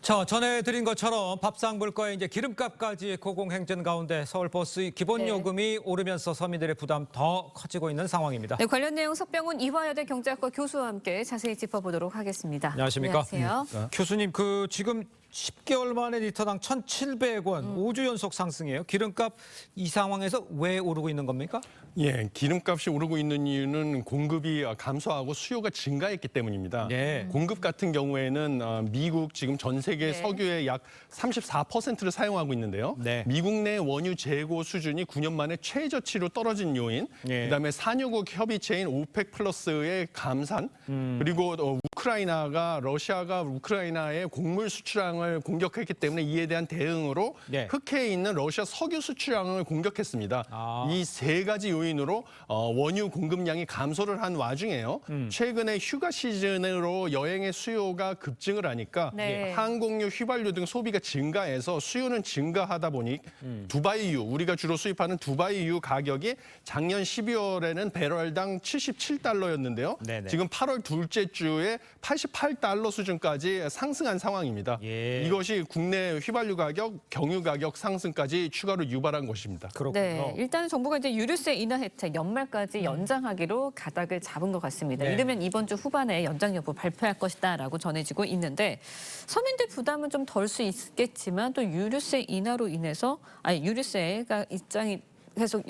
자, 전해드린 것처럼 밥상 물가에 이제 기름값까지 고공행진 가운데 서울버스 기본 요금이 오르면서 서민들의 부담 더 커지고 있는 상황입니다. 네, 관련 내용 석병훈 이화여대 경제학과 교수와 함께 자세히 짚어보도록 하겠습니다. 안녕하십니까? 안녕하세요. 교수님, 지금 10개월 만에 리터당 1,700원, 5주 연속 상승이에요. 기름값 이 상황에서 왜 오르고 있는 겁니까? 예, 기름값이 오르고 있는 이유는 공급이 감소하고 수요가 증가했기 때문입니다. 예. 공급 같은 경우에는 미국 지금 전 세계 석유의 약 34%를 사용하고 있는데요. 네. 미국 내 원유 재고 수준이 9년 만에 최저치로 떨어진 요인, 그다음에 산유국 협의체인 오펙 플러스의 감산, 그리고 러시아가 우크라이나의 곡물 수출량을 공격했기 때문에 이에 대한 대응으로 흑해에 있는 러시아 석유 수출량을 공격했습니다. 이 세 가지 요인으로 원유 공급량이 감소를 한 와중에요. 최근에 휴가 시즌으로 여행의 수요가 급증을 하니까 항공유, 휘발유 등 소비가 증가해서 수요는 증가하다 보니 두바이유, 우리가 주로 수입하는 두바이유 가격이 작년 12월에는 배럴당 77달러였는데요. 지금 8월 둘째 주에 88달러 수준까지 상승한 상황입니다. 이것이 국내 휘발유 가격, 경유 가격 상승까지 추가로 유발한 것입니다. 그렇군요. 네, 일단 정부가 이제 유류세 인하 혜택 연말까지 연장하기로 가닥을 잡은 것 같습니다. 이르면 이번 주 후반에 연장 여부 발표할 것이다라고 전해지고 있는데 서민들 부담은 좀 덜 수 있겠지만 또 유류세 인하로 인해서 유류세가 입장이 계속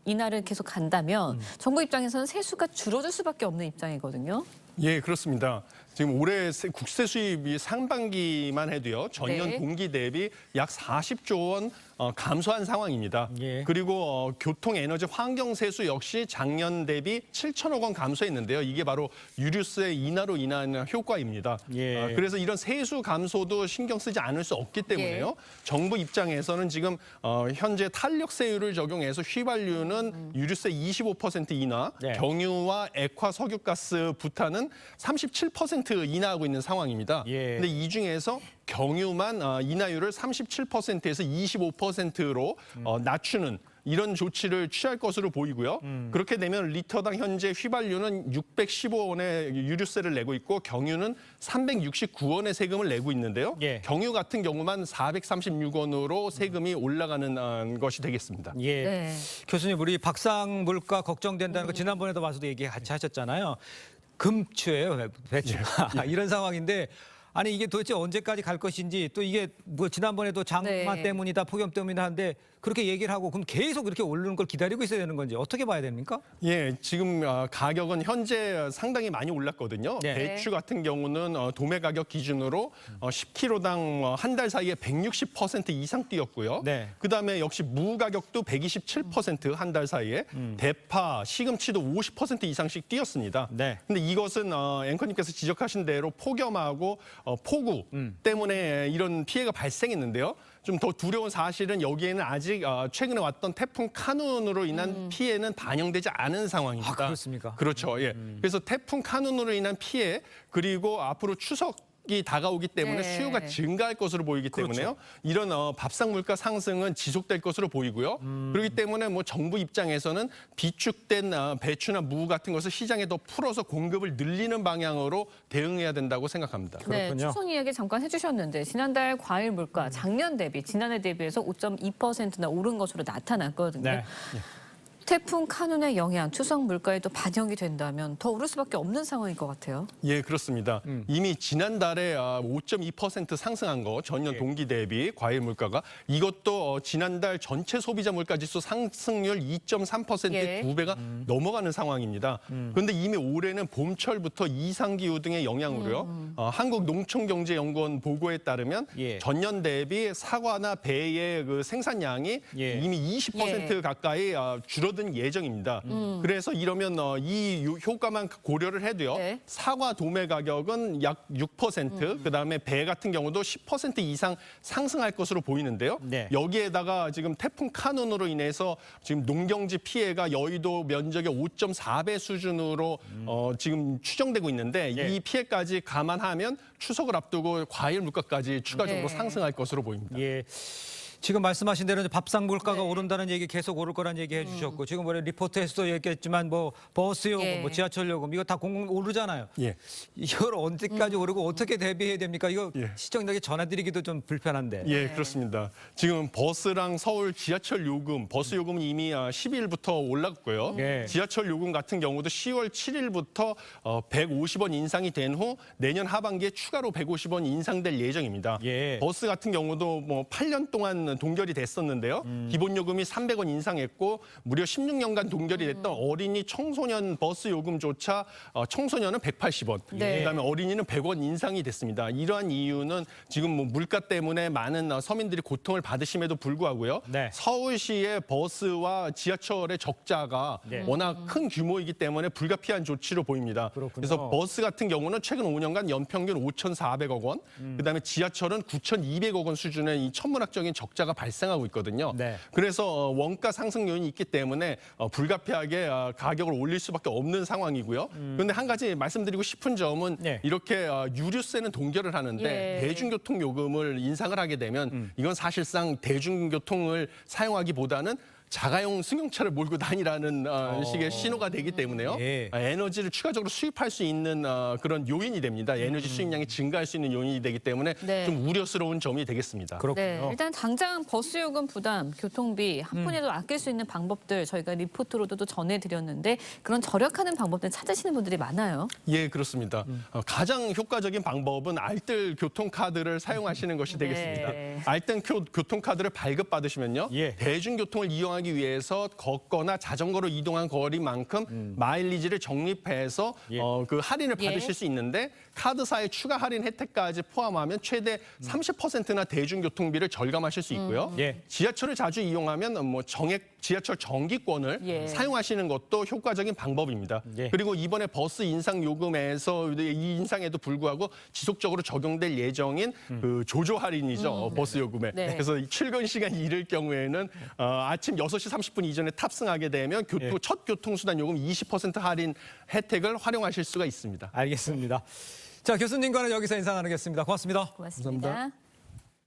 인하를 계속 간다면 정부 입장에서는 세수가 줄어들 수밖에 없는 입장이거든요. 예, 그렇습니다. 지금 올해 국세 수입이 상반기만 해도요. 전년 동기 대비 약 40조 원 감소한 상황입니다. 그리고 교통, 에너지, 환경 세수 역시 작년 대비 7천억 원 감소했는데요. 이게 바로 유류세 인하로 인한 효과입니다. 그래서 이런 세수 감소도 신경 쓰지 않을 수 없기 때문에요. 정부 입장에서는 지금 현재 탄력세율을 적용해서 휘발유는 유류세 25% 인하, 경유와 액화 석유가스 부탄은 37% 인하하고 있는 상황입니다. 근데 이 중에서 경유만 인하율을 37%에서 25%로 낮추는 이런 조치를 취할 것으로 보이고요. 그렇게 되면 리터당 현재 휘발유는 615원의 유류세를 내고 있고 경유는 369원의 세금을 내고 있는데요. 경유 같은 경우만 436원으로 세금이 올라가는 것이 되겠습니다. 교수님, 우리 박상 물가 걱정된다는 거 지난번에도 와서도 얘기 같이 하셨잖아요. 금추예요, 배추가. 이런 상황인데 아니 이게 도대체 언제까지 갈 것인지 또 이게 뭐 지난번에도 장마 때문이다, 폭염 때문이다 하는데 그렇게 얘기를 하고 그럼 계속 이렇게 오르는 걸 기다리고 있어야 되는 건지 어떻게 봐야 됩니까? 예, 지금 가격은 현재 상당히 많이 올랐거든요. 배추 같은 경우는 도매 가격 기준으로 10kg당 한 달 사이에 160% 이상 뛰었고요. 그다음에 역시 무 가격도 127% 한 달 사이에 대파, 시금치도 50% 이상씩 뛰었습니다. 근데 이것은 앵커님께서 지적하신 대로 폭염하고 폭우 때문에 이런 피해가 발생했는데요. 좀 더 두려운 사실은 여기에는 아직 최근에 왔던 태풍 카눈으로 인한 피해는 반영되지 않은 상황입니다. 그렇습니까? 그렇죠. 그래서 태풍 카눈으로 인한 피해 그리고 앞으로 추석이 다가오기 때문에 수요가 증가할 것으로 보이기 때문에요. 이런 밥상 물가 상승은 지속될 것으로 보이고요. 그렇기 때문에 뭐 정부 입장에서는 비축된 배추나 무 같은 것을 시장에 더 풀어서 공급을 늘리는 방향으로 대응해야 된다고 생각합니다. 추석 이야기 잠깐 해주셨는데 지난달 과일 물가 작년 대비, 지난해 대비해서 5.2%나 오른 것으로 나타났거든요. 태풍 카눈의 영향, 추석 물가에도 반영이 된다면 더 오를 수밖에 없는 상황일 것 같아요. 예, 그렇습니다. 이미 지난달에 5.2% 상승한 거 전년 동기 대비 과일 물가가 이것도 지난달 전체 소비자 물가지수 상승률 2.3%의 2배가 넘어가는 상황입니다. 그런데 이미 올해는 봄철부터 이상기후 등의 영향으로요. 한국농촌경제연구원 보고에 따르면 전년 대비 사과나 배의 그 생산량이 이미 20% 가까이 줄어든 예정입니다. 그래서 이러면 이 효과만 고려를 해도요. 사과 도매 가격은 약 6%, 그다음에 배 같은 경우도 10% 이상 상승할 것으로 보이는데요. 여기에다가 지금 태풍 카눈으로 인해서 지금 농경지 피해가 여의도 면적의 5.4배 수준으로 지금 추정되고 있는데 이 피해까지 감안하면 추석을 앞두고 과일 물가까지 추가적으로 상승할 것으로 보입니다. 지금 말씀하신 대로 이제 밥상 물가가 네. 오른다는 얘기 계속 오를 거란 얘기 해주셨고 지금 뭐 리포트에서도 얘기했지만 뭐 버스 요금, 예. 뭐 지하철 요금 이거 다 공공 오르잖아요. 예. 이걸 언제까지 오르고 어떻게 대비해야 됩니까? 이거 예. 시청자에게 전해드리기도 좀 불편한데. 예, 그렇습니다. 지금 버스랑 서울 지하철 요금, 버스 요금은 이미 12일부터 올랐고요. 예. 지하철 요금 같은 경우도 10월 7일부터 150원 인상이 된 후 내년 하반기에 추가로 150원 인상될 예정입니다. 예. 버스 같은 경우도 뭐 8년 동안 동결이 됐었는데요. 기본 요금이 300원 인상했고 무려 16년간 동결이 됐던 어린이 청소년 버스 요금조차 청소년은 180원, 네. 그다음에 어린이는 100원 인상이 됐습니다. 이러한 이유는 지금 뭐 물가 때문에 많은 서민들이 고통을 받으심에도 불구하고요. 네. 서울시의 버스와 지하철의 적자가 네. 워낙 큰 규모이기 때문에 불가피한 조치로 보입니다. 그렇군요. 그래서 버스 같은 경우는 최근 5년간 연평균 5,400억 원, 그다음에 지하철은 9,200억 원 수준의 이 천문학적인 적자가 발생하고 있거든요. 네. 그래서 원가 상승 요인이 있기 때문에 불가피하게 가격을 올릴 수밖에 없는 상황이고요. 그런데 한 가지 말씀드리고 싶은 점은 네. 이렇게 유류세는 동결을 하는데 예. 대중교통 요금을 인상을 하게 되면 이건 사실상 대중교통을 사용하기보다는 자가용 승용차를 몰고 다니라는 식의 신호가 되기 때문에요. 예. 에너지를 추가적으로 수입할 수 있는 그런 요인이 됩니다. 에너지 수입량이 증가할 수 있는 요인이 되기 때문에 네. 좀 우려스러운 점이 되겠습니다. 그렇군요. 네, 일단 당장 버스 요금 부담, 교통비 한 푼이라도 아낄 수 있는 방법들 저희가 리포트로도 또 전해드렸는데 그런 절약하는 방법들 찾으시는 분들이 많아요. 예, 그렇습니다. 가장 효과적인 방법은 알뜰 교통카드를 사용하시는 것이 되겠습니다. 네. 알뜰 교통카드를 발급받으시면요. 예. 대중교통을 이용하기 위해서 걷거나 자전거로 이동한 거리만큼 마일리지를 적립해서 예. 그 할인을 예. 받으실 수 있는데 카드사의 추가 할인 혜택까지 포함하면 최대 30%나 대중교통비를 절감하실 수 있고요. 예. 지하철을 자주 이용하면 뭐 정액 지하철 정기권을 예. 사용하시는 것도 효과적인 방법입니다. 예. 그리고 이번에 버스 인상 요금에서 이 인상에도 불구하고 지속적으로 적용될 예정인 그 조조 할인이죠. 버스 요금에. 네. 그래서 이 출근 시간이 이를 경우에는 아침 6시 30분 이전에 탑승하게 되면 예. 첫 교통수단 요금 20% 할인 혜택을 활용하실 수가 있습니다. 알겠습니다. 자, 교수님과는 여기서 인사 나누겠습니다. 고맙습니다. 고맙습니다.